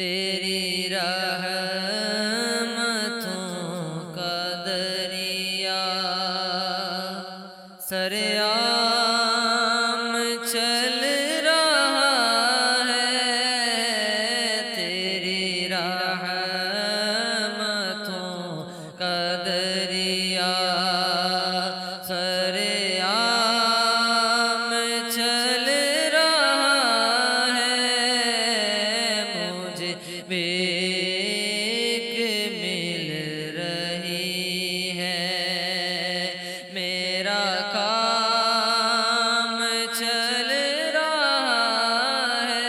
تیری رحمتوں کا دریا سرعام چل رہا ہے، تیری رحمتوں کا دریا سرعام چل رہا ہے، مجھے بیک مل رہی ہے، میرا کام چل رہا ہے،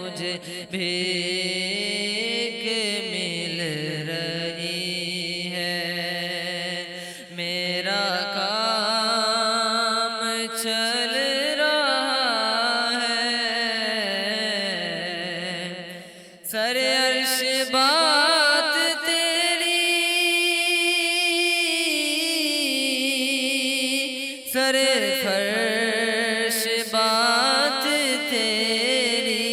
مجھے بھیک مل رہی ہے، میرا کام چل رہا ہے، سر عرش بات تیری، سر فرش بات تیری،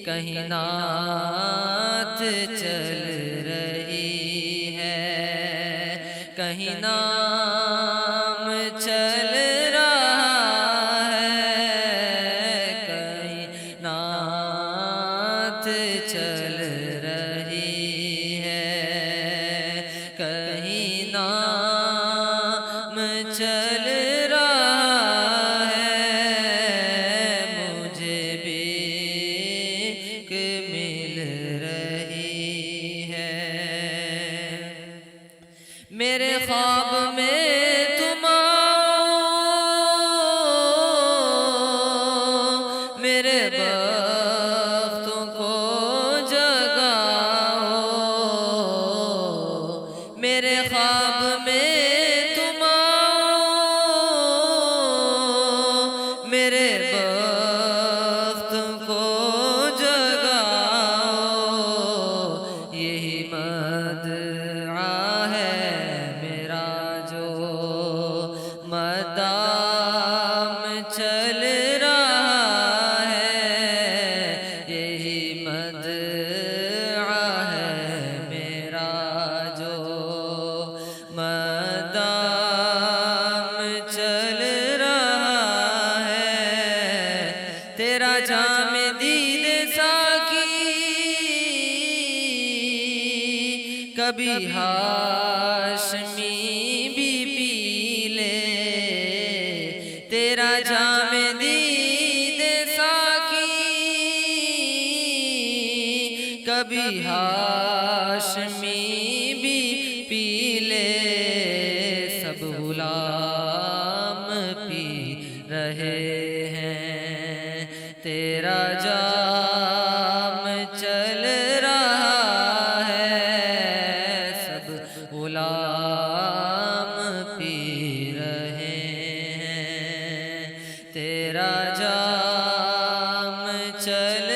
کہیں نعت چل رہی ہے، کہیں نام چل رہا ہے، کہیں نعت چل رہی ہے، کہیں نام چل رہا ہے، مجھے بیک مل رہی ہے، میرے خواب میں تم آؤ، میرے بختوں کو جگاؤ، میرے خواب میں تم آؤ، میرے بختوں کو جگاؤ، یہی مدعا ہے میرا جو مدام چل رہا ہے، یہی مدعا ہے میرا جو مدام چل رہا ہے، تیرا جام دید ساقی کبھی ہاشمی بھی پی لے، تیرا جام دید ساقی کبھی ہاشمی بھی پی لے، سب غلام پی رہے ہیں، تیرا جام چل رہا ہے، سب غلام پی رہے ہیں، تیرا جام چل